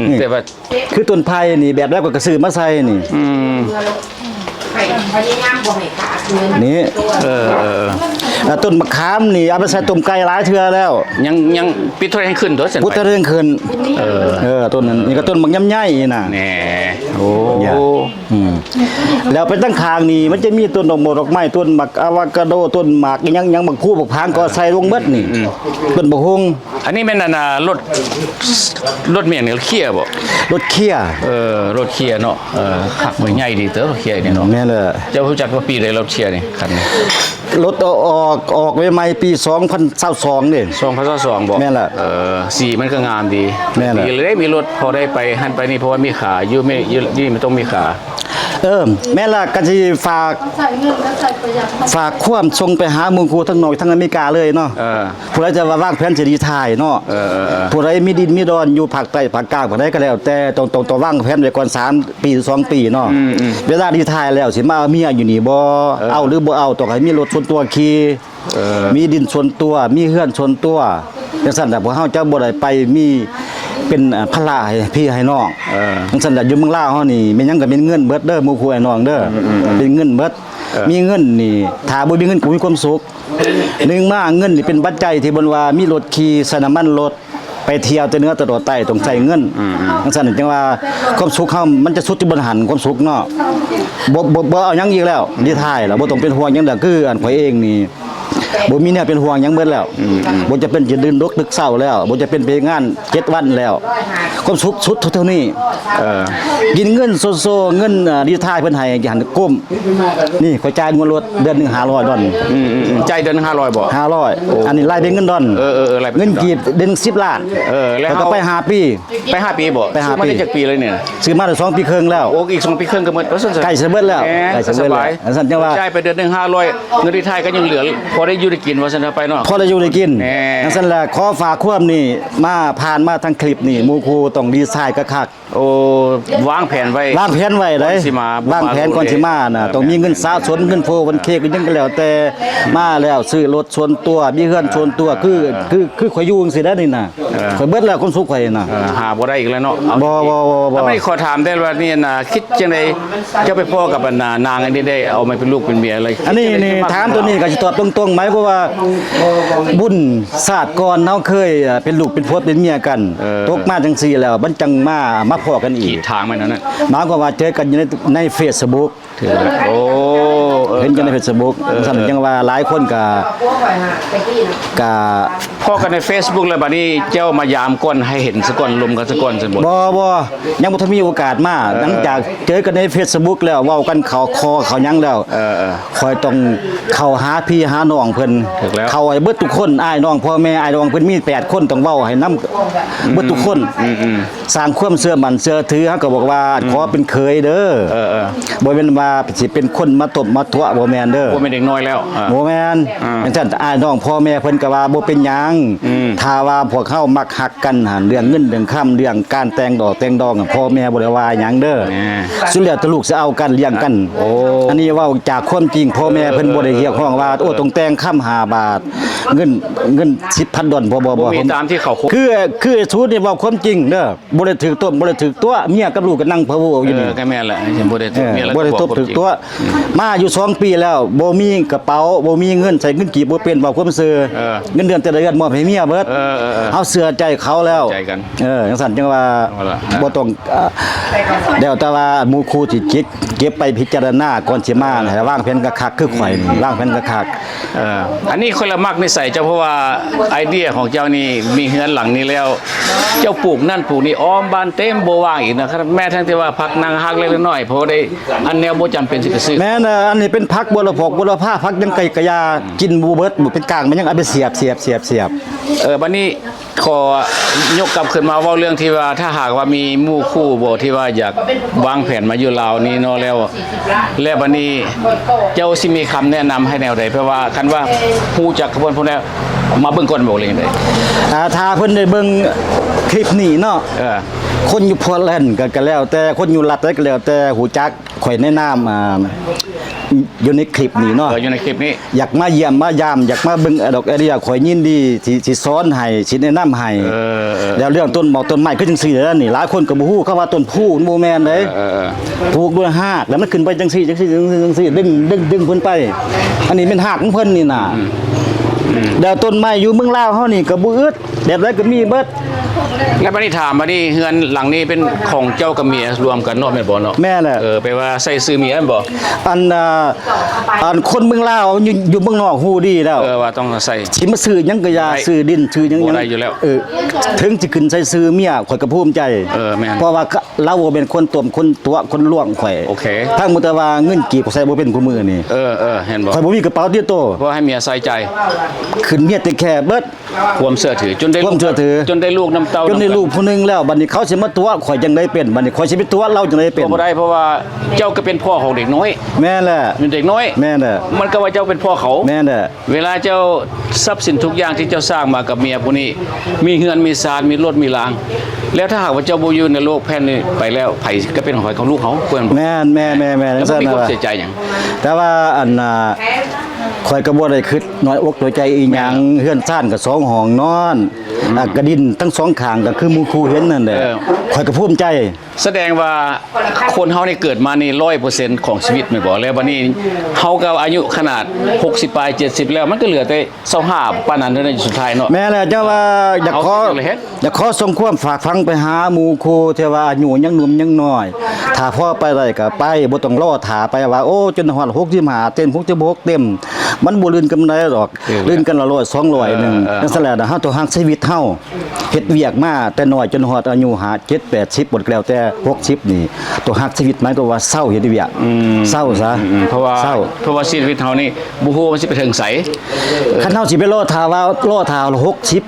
นี่ แต่ว่า คือต้นไผ่นี่แบบแรกก็ซื้อมาใส่นี่ พยายามบ่ให้ขาดคืน นี่แล้วต้นมะขามนี่เอาไปใส่ต้มไก่หลายเทื่อแล้ว ยังปิดเท่าไหร่ให้ขึ้นตัวเส้น พุทธ ไป เรื่องขึ้นต้นนั้นนี่ก็ต้นบักยำไยนี่น่ะ แน่ โอ้ แล้วไปตั้งคางนี่มันจะมีต้นดอกโมดอกไม้ต้นหมากอะวคาโดต้นหมากอีหยังบักคู่บักพางก็ใส่ลงเบิดนี่ต้นบักฮวง อันนี้แม่นรถเมียงนี่เคียบ่ รถเคี้ย รถเคียเนาะขับมือใหญ่ดีเด้อรถเคียนี่เนาะ แม่นเลย เจ้ารู้จักว่าปีใดรถเคียนี่คันนี้ รถออกใหม่ๆปี2022นี่ 2022บ่ แม่นล่ะ สีมันก็งามดี แม่นล่ะ ดีเลยมีรถพอได้ไปหันไปนี่เพราะว่ามีขาอยู่ไม่นี่มันต้องมีขา แม่ล่ะก็สิฝาก ใส่เงินแล้วใส่ประหยัด ฝากความส่งไปหาหมู่ครูทั้งนอกทั้งอเมริกาเลยเนาะ ผู้ใดจะว่าวางแผนจะดีถ่ายเนาะผู้ใดมีดินมีดอนอยู่ภาคใต้ภาคกลางผู้ใดก็แล้ว แต่ต้องวางแผนไว้ก่อน3ปีหรือ2ปีเนาะเวลาดีถ่ายแล้วสิมาเอาเมียอยู่นี่บ่เอาหรือบ่เอาต้องให้มีรถส่วนตัวขี่มีดินส่วนตัวมีเฮือนส่วนตัวจังซั่นน่ะพวกเฮาจะบ่ได้ไปมีเป็นภาระให้พี่ให้น้องจังซั่นน่ะอยู่เมืองลาวเฮานี่แม่นหยังก็เป็นเงินเบิดเด้อหมู่ครูไอ้น้องเด้อเป็นเงินเบิดมีเงินนี่ถ้าบ่มีเงินก็มีความสุขหนึ่งมาเงินนี่เป็นปัจจัยที่บนว่ามีรถขี่ใส่น้ำมันรถไปเที่ยวแต่เหนือแต่ใต้ต้องใช้เงินจังซั่นจังว่าความสุขเฮามันจะสุดที่บนหันความสุขเนาะบ่เอาหยังอีกแล้วดีท้ายแล้วบ่ต้องเป็นห่วงหยังเด้อคืออันข่อยเองนี่บ่มีเนี่ยเป็นห่วงหยังเบิดแล้วบ่จะเป็นจะดื่นดกดึกเช้าแล้วบ่จะเป็นไปงาน7วันแล้วความสุขสุดเท่านี้กินเงินโซเงินดีท้ายเพิ่นให้หันก้มนี่ข่อยจ่ายงวดรถเดือนนึง500ดอล ใจเดือน500บ่ 500อันนี้รายเป็นเงินดอล รายเป็น เงินกีบเดือน10ล้าน แล้ว ก็ไป5ปี ไป5ปีบ่ ไป5 มา ปี ได้จักปีเลยเนี่ย ซื้อมาได้2ปีครึ่งแล้ว โอ้อีก2ปีครึ่งก็หมดแล้วซั่น ใกล้สิเบิดแล้วใกล้สิ ส เบิด บาย แล้วซั่นจังว่า จ่ายไปเดือนนึง500เงินที่ไทยก็ยังเหลือพอได้อยู่ได้กินว่าซั่นไปเนาะ พอได้อยู่ได้กิน แน่ นั่นซั่นแหละขอฝากความนี่มาผ่านมาทางคลิปนี่หมู่ครูต้องดีไซน์คัก โอ้วางแผนไว้ วางแผนไว้เลย ก่อนสิมาว างแผนก่อนสิมาน่ะต้องมีเงินสะสมเงินโฟวันเคก็ยังก็แล้วแต่มาแล้วซื้อรถส่วนตัวมีเฮือนส่วนตัวคือข่อยอยู่จังซี่ได้นี่น่ะข่อยเบิดแล้วความสุขข่อยน่ะ หาบ่ได้อีกแล้วเนาะ บ่ แล้วไม่ขอถามได้ว่านี่น่ะคิดจังได๋จะไปพ่อกับนางอันนี้ได้เอามาเป็นลูกเป็นเมียอะไร อันนี้นี่ถามตัวนี้ก็สิตอบตรงๆหมายความว่าบุญศาสตร์ก่อนเฮาเคยเป็นลูกเป็นผัวเป็นเมียกันตกมาจังซี่แล้วมันจังมาพ้อกันอี กี่ ก ทางมันนั่นน่ะ หมายความว่าเจอกันอยู่ใน Facebook ถือแล้วโอ้ เห็นกันใน Facebook ซั่นจังว่าหลายคนก็ พวกข่อยหาไปกี้นะ ก็ พ่อกันใน Facebook แล้วบัดนี้เจ้ามายามก้นให้เห็นซะก่อนลมกันซะก่อนซั่นบ่ บ่ยังบ่ทันมีโอกาสมาหลังจากเจอกันใน Facebook แล้วเว้ากันเข้าคอเข้าหยังแล้วคอยต้องเข้าหาพี่หาน้องเพิ่น ถูกแล้ว เข้าให้เบิดทุกคนอ้ายน้องพ่อแม่อ้ายน้องเพิ่นมี8คนต้องเว้าให้นำเบิดทุกคนสร้างความเชื่อมั่นเชื่อถือเฮาก็บอกว่าขอเป็นเคยเด้อบ่แม่นว่าสิเป็นคนมาตบมาทั่วบ่แม่นเด้อ บ่เป็นเด็กน้อยแล้ว บ่แม่นจังซั่นอ้ายน้องพ่อแม่เพิ่นก็ว่าบ่เป็นหยังถ้าว่าพวกเฮามักฮักกันหันเรื่องเงินเรื่องค่ำเรื่องการแต่งดองพ่อแม่บ่ได้ว่าหยังเด้อสุดแล้วแต่ลูกสิเอากันเลี้ยงกันอันนี้เว้าจากความจริงพ่อแม่เพิ่นบ่ได้เรียกร้องว่าโอ้ต้องแต่งค่ำ5บาทเงิน10,000ดอลบ่ มีตามที่เขาคุก คือชุดนี่เว้าความจริงเด้อบ่ได้ถือต้มบ่ได้ถือตัวเมียกับลูกก็นั่งเพ้อเว้าอยู่นี่ ก็แม่นแหละฉันบ่ได้ บ่ได้ตบถึกตัว มาอยู่2ปีแล้วบ่มีกระเป๋าบ่มีเงินใส่เงินกีบบ่เป็นเว้าความซื่อเงินเดือนแต่ละเดือนมอบให้เมียเบิดเฮาเชื่อใจเขาแล้ว ใจกัน จังซั่นจังว่าบ่ต้องเดี๋ยวแต่ว่าหมู่ครูสิเก็บไปพิจารณาก่อนสิมาให้วางแผนคักๆคือข่อยนี่วางแผนคัก อันนี้คนละมักนิสัยเจ้าเพราะว่าไอเดียของเจ้านี่มีเฮือนหลังนี้แล้ว เจ้าปลูกนั่นปลูกนี่อ้อมบ้านเต็มบ่ว่างอีกนะครับแม้ทั้งที่ว่าพักนางฮักเล็กน้อยเพราะได้อันแนวบ่จำเป็นสิไปซื้อ แม่นอันนี้เป็นผักบัวละพกบัวละผ้าผักยังไก่กะยากินบ่เบิดบ่เป็นกลางมันยังเอาไปเสียบ บัดนี้ขอยกกลับขึ้นมาเว้าเรื่องที่ว่าถ้าหากว่ามีหมู่คู่บ่ที่ว่าอยากวางแผนมาอยู่ลาวนี่เนาะแล้วบัดนี้เจ้าสิมีคำแนะนำให้แนวใดเพราะว่าคันว่าฮู้จักขบวนพวกนี้มาเบิ่งก่อนบ่เลยได้ ถ้าเพิ่นได้เบิ่งคลิปนี้เนาะคนอยู่พอแลนด์ก็แล้ว แต่คนอยู่รัฐก็แล้ว แต่หูจักข่อยแนะนำอยู่ในคลิปนี้เนาะ อยู่ในคลิปนี้ อยากมาเยี่ยมมายามอยากมาเบิ่งดอกไอเดียข่อยยินดีสิสอนให้สิแนะนำให้แล้วเรื่องต้นหมอกต้นไม้คือจังซี่แล้วนี่หลายคนก็บ่ฮู้คำว่าต้นพูบ่แม่นเด้ปลูกด้วยหากแล้วมันขึ้นไปจังซี่ดึงเพิ่นไป อันนี้เป็นหากของเพิ่นนี่น่ะแล้วต้นไม้อยู่เมืองลาวเฮานี่ก็บ่อึดแบบใดก็มีเบิด แล้วบัดนี้ถามบัดนี้เฮือนหลังนี้เป็นของเจ้ากับเมียรวมกันเนาะแม่นบ่เนาะ แม่แหละ แปลว่าใส่ซื้อเมียแม่นบ่ อันคนเมืองลาวอยู่เมืองนอกฮู้ดีแล้ว ว่าต้องใส่ สิมาซื้อหยังก็อย่าซื้อดินซื้อหยัง บ่ได้อยู่แล้ว ถึงสิขึ้นใส่ซื้อเมียข่อยก็ภูมิใจ แม่น เพราะว่าเราบ่เป็นคนต้มคนตัวคนล่วงข่อย โอเค ทั้งหมดแต่ว่าเงินกีบใส่บ่เป็นกูมือนี่ เห็นบ่ ข่อยบ่มีกระเป๋าติดตัว เพราะให้เมียใส่ใจ ขึ้นเมียแต่แค่เบิด ความเชื่อถือจนได้ ความเชื่อถือ จนได้ลูกน้ำเต้า จนได้ลูกผู้หนึงแล้วบัดนี้เขาสิมาตัวข่อยจังได้เป็นบัดนี้ข่อยสิไปตัวเราจังได้เป็น บ่ได้เพราะว่าเจ้าก็เป็นพ่อของเด็กน้อย แม่นแหละ เป็นเด็กน้อย แม่นแหละ มันก็ว่าเจ้าเป็นพ่อเขา แม่นแหละ เวลาเจ้าทรัพย์สินทุกอย่างที่เจ้าสร้างมากับเมียผู้นี้ มีเฮือนมีศาลมีรถมีลาง แล้วถ้าหากว่าเจ้าบ่อยู่ในโลกแผ่นนี้ไปแล้วไผก็เป็นของลูกเขาเพิ่นบ่ แม่นจั แล้ว ง บ่ ซั่น มีความ น่ะ เสียใจหยัง แต่ว่าอันข่อยก็บ่ได้คิดน้อยอกน้อยใจอีหยังเฮือนซ่านก็สองห้องนอนกระดินทั้งสองข้างก็คือหมู่ครูเห็นนั่นแหละข่อยก็ภูมิใจ แสดงว่าคนเฮานี่เกิดมานี่ 100% ของชีวิตแม่นบ่แล้วบัดนี้เฮาก็อายุขนาด60ปลาย70แล้วมันก็เหลือแต่25ปานนั้นเท่านั้นสุดท้ายเนาะ แม่แหละเจ้าว่าอยากขอ เอาเลยเฮ็ด อยากขอส่งความฝากฟังไปหาหมู่ครูที่ว่าอายุยังหนุ่มยังน้อย ถ้าพ่อไปได้ก็ไปบ่ต้องรอท่าไปว่าโอ้จนฮอด65เต็ม66เต็ม มันบ่ลื่นกันได้ดอกลื่นกันละ100 200นึงจังซั่นแหละเฮาต้องฮักชีวิตเฮาเฮ็ดเวียกมาแต่น้อยจนฮอดอายุ50 70บ่แล้วแต่60นี่ตัวฮักชีวิตหมายก็ว่าเศร้าเฮ็ดเวียกเศร้าซะ เพราะว่าชีวิตเฮานี่บ่ฮู้ว่ามันสิไปถึงไส คันเฮาสิไปรอท่าว่ารอท่า60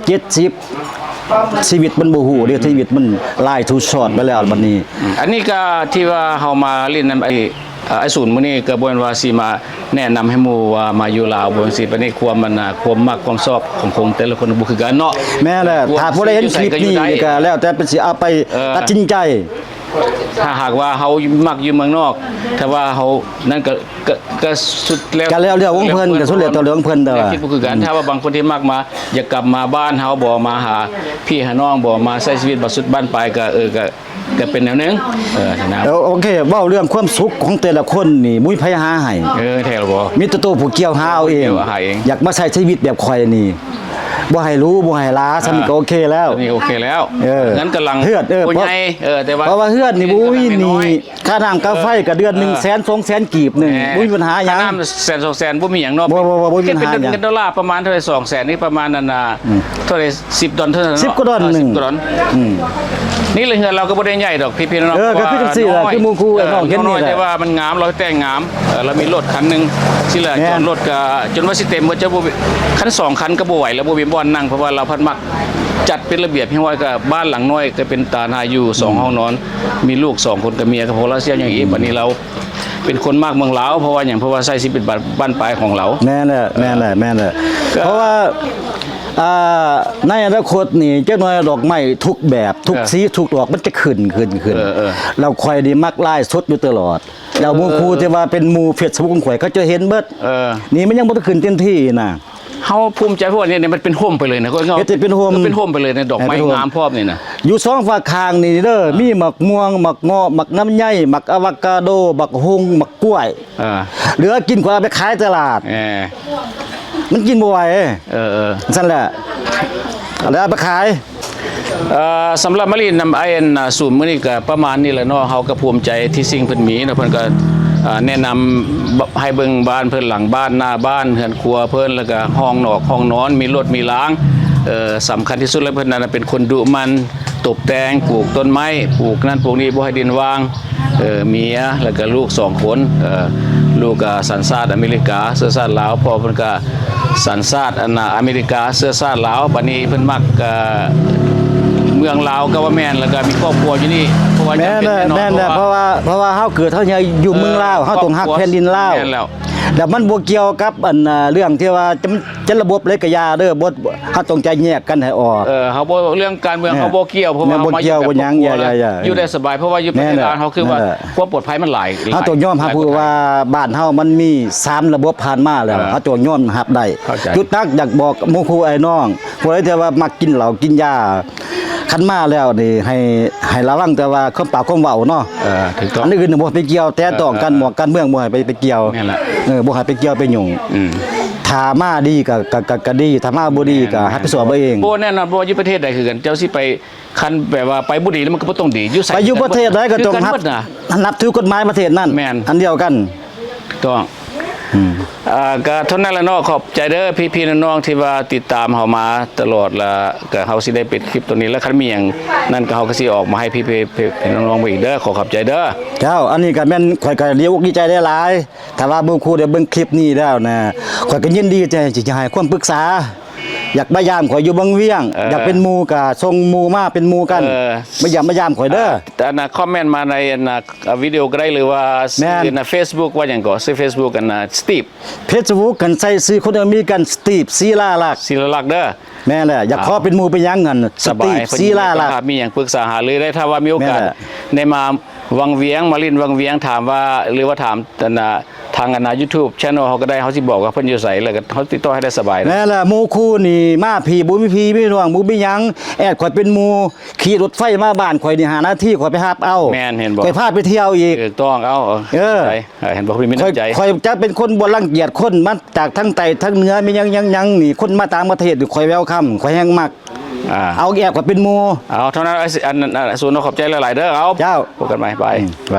70ชีวิตมันบ่ฮู้เด้ชีวิตมันลายทุชอดไปแล้วบัดนี้ อันนี้ก็ที่ว่าเฮามาเล่นนำไอ้ศูนย์มื้อนี้ก็บ่แม่นว่าสิมาแนะนำให้หมู่ว่ามาอยู่ลาวบ่สิปานนี้ความมันความมักความชอบของคนแต่ละคนบ่คือกันเนาะ แม่แหละถ้าผู้ใดเห็นคลิปนี้ก็แล้วแต่เป็นสิเอาไปตัดสินใจ ถ้าหากว่าเฮามักอยู่เมืองนอกถ้าว่าเฮานั่นก็สุดแล้ว ก็แล้วเรื่องของเพิ่นก็สุดแล้วแต่เรื่องของเพิ่นแต่ว่า คิดบ่คือกันถ้าว่าบางคนที่มักมาอยากกลับมาบ้านเฮาบ่มาหาพี่หาน้องบ่มาใช้ชีวิตบ่สุดบ้านปลายก็เป็นแนวนึงนะ โอเคเว้าเรื่องความสุขของแต่ละคนนี่มุ้ยไผหาให้ แท้บ่ มีแต่ตัวผู้เกี่ยวหาเอาเอง เกี่ยวหาเอง อยากมาใช้ชีวิตแบบข่อยนี่บ่ให้รู้บ่ให้ลาซะนี่ก็โอเคแล้ว นี่โอเคแล้ว งั้ งั้นกำลัง เฮือดผู้ใหญ่แต่ว่า เพราะว่าเฮือดนี่บุ้ยนี่ค่าน้ำค่าไฟก็เดือน100,000 200,000กีบนึงบุ้ยปัญหาหยัง น้ำแสน2แสนบ่มีหยังเนาะ บ่มีปัญหาหยัง เป็นเงินดอลลาร์ประมาณเท่าไหร่2แสนนี่ประมาณนั้นน่ะเท่าไหร่10ดอลเท่านั้น 10กว่าดอลหนึ่ง 10กว่าดอลนี่เลยเฮือนเราก็บ่ได้ใหญ่ดอกพี่ๆน้องๆ ก็คือจังซี่ล่ะคือหมู่คู่น้องเห็นนี่แหละ แต่ว่ามันงามเราแต่งงามเรามีรถคันนึงสิล่ะ แม่ จ น นรถก็จนว่าสิเต็มว่าจะบ่คัน2คันก็บ่ไหวแล้วบ่มีบ่อนนั่งเพราะว่าเราพัดมักจัดเป็นระเบียบเพียงว่าก็บ้านหลังน้อยก็เป็นตาหน้าอยู่2ห้องนอน มีลูก2คนกับเมียก็พอแล้วเสียอย่างอีกบัดนี้เราเป็นคนมากเมืองลาวเพราะว่าหยังเพราะว่าใช้ชีวิตบ้านปลายของเรา แม่นแหละเพราะว่าในอนาคตนี่เจ้าน้อยดอกไม้ทุกแบบทุกสีทุกดอกมันจะขึ้นเราคอยดีมักลายสดอยู่ตลอดแล้วหมู่ครูที่ว่าเป็นหมู่เฟซบุ๊กของข่อยเขาจะเห็นเบิดนี่มันยังบ่ได้ขึ้นเต็มที่นะ เฮาภูมิใจเพราะว่าเนี่ยมันเป็นโฮมไปเลยนะก็เงา เฮ็ดให้เป็นโฮม เป็นโฮมไปเลยในดอกไม้งามพร้อมนี่นะ อยู่สองฝากข้างนี่เด้อมีหมักม่วงหมักเงาะหมักน้ำไยหมักอะโวคาโดหมักฮุงหมักกล้วย เหลือกินกว่าเอาไปขายตลาด มันกินบ่ไหวซั่นแหละแล้วเอาไปขาย สำหรับมะลินำไอ้สูตรมื้อนี้ก็ประมาณนี้แหละเนาะเฮาก็ภูมิใจที่สิ่งเพิ่นมีเนาะเพิ่นก็แนะนำให้เบิ่งบ้านเพิ่นหลังบ้านหน้าบ้านเฮือนครัวเพิ่นแล้วก็ห้องนอกห้องนอนมีรถมีล้างสำคัญที่สุดแล้วเพิ่นนั้นเป็นคนดุมันตบแต่งปลูกต้นไม้ปลูกนั่นปลูกนี่บ่ให้ดินว่างเมียแล้วก็ลูก2คนลูกก็สัญชาติอเมริกาเชื้อชาติลาวพ่อเพิ่นก็สัญชาติอเมริกาเชื้อชาติลาวบัดนี้เพิ่นมักเมืองลาวก็ว่าแม่นแล้วก็มีครอบครัวอยู่นี่เพราะว่า แม่น จำเป็น แม่น น่นอน เพราะว่าเฮาเกิดเฮาอยู่เมืองลาวเฮาต้องฮักแผ่นดินลาว แม่นแล้ว แต่มันบ่เกี่ยวกับเรื่องที่ว่าจะระบบเลยก็อย่าเด้อบ่เฮาต้องใจแยกกันให้ออก เขาบ่เรื่องการเมืองเขาบ่เกี่ยวเพราะว่า บ่เกี่ยวบ่หยังอย่าๆ อยู่ได้สบายเพราะว่าอยู่ประเทศลาวเขาคือว่า นั่นแหละ ความปลอดภัยมันหลาย เฮาต้องยอมรับผู้ว่าบ้านเฮามันมี3ระบบผ่านมาแล้วเฮาต้องยอมรับได้ เข้าใจ จุดนักอยากบอกหมู่ครูไอ้น้องผู้ใดที่ว่ามักกินเหล้ากินยาคันมาแล้วนี่ให้ระวังแต่ว่าความปากความเว้าเนาะ ถูกต้อง อันอื่นบ่ไปเกี่ยวแต่ต้องกันหมวกกันเมืองบ่ให้ไปเกี่ยว นั่นแหละ บ่ให้ไปเกี่ยวไปยุ่ง อืม ถ ถ้ามาดีก็ดีถ้ามาบ่ดีก็ให้ไปสอบเอาเอง บ่แน่นอนบ่ว่าอยู่ประเทศใดคือกันเจ้าสิไปคันแบบว่าไปบ่ดีแล้วมันก็บ่ต้องดีอยู่ไส ไปอยู่ประเทศใดก็ต้อง คือ รับ นเบิดน่ะ นับถือกฎหมายประเทศนั้น แม่น อันเดียวกัน ต้องก็เท่านั้นแหละเนาะขอบใจเด้อพี่ๆน้องๆที่ว่าติดตามเฮามาตลอดแล้วก็เฮาสิได้ปิดคลิปตัวนี้แล้วคันมีหยังนั่นก็เฮาก็สิออกมาให้พี่ๆน้องๆไปอีกเด้อขอบใจเด้อ เจ้าอันนี้ก็แม่นข่อยก็เลี้ยวอกดีใจได้หลายถ้าว่าหมู่ครูได้เบิ่งคลิปนี้แล้วนะข่อยก็ยินดีจะให้ความปรึกษา อยากมายามข่อยอยู่บางเวียง อยากเป็นหมู่ก็ส่งหมู่มาเป็นหมู่กันมายามข่อยเด้อ แต่นะคอมเมนต์มาในวิดีโอก็ได้หรือว่า แม่น ใน Facebook ว่าหยังก็ซื้อ Facebook กันสตีฟ Facebook กันใส่ซื้อคนอเมริกันสตีฟศิลาลักษณ์ ศิลลักษณ์เด้อ แม่นแหละอยากขอเป็นหมู่เป็นหยังกันส ส ตี บาย ฟศิลาลักษณ์ มีอย่างปรึกษาหารือได้ถ้าว่ามีโอกาส แม่นแหละ ได้มาวังเวียงมาลินวังเวียงถามว่าหรือว่าถามทางYouTube Channel เขาก็ได้เขาสิบอกว่าเพิ่นอยู่ไสแล้วก็เขาติดต่อให้ได้สบายนะ แม่นแหละหมู่ครูนี่มาพี่บ่มีพี่มีน้องบ่มีหยังแอดข่อยเป็นหมู่ขี่รถไฟมาบ้านข่อยนี่หาหน้าที่ข่อยไปรับเอา แม่นเห็นบ่ ข่อยพาไปเที่ยวอีก ถูกต้องเอา เออ ใจเห็นบอกพี่มี ข่อย น้ำใจ ข่อยจะเป็นคนบ่รังเกียจคนมาจากทั้งใต้ทั้งเหนือมีหยังนี่คนมาต่างประเทศนี่ข่อยแวลคัมข่อยแฮงมัก เอาแอบข่อยเป็นหมู่ เอาเท่านั้นอันนั้นส่วนขอบใจหลายๆเด้อเอา เจ้า พบกันใหม่บาย ไป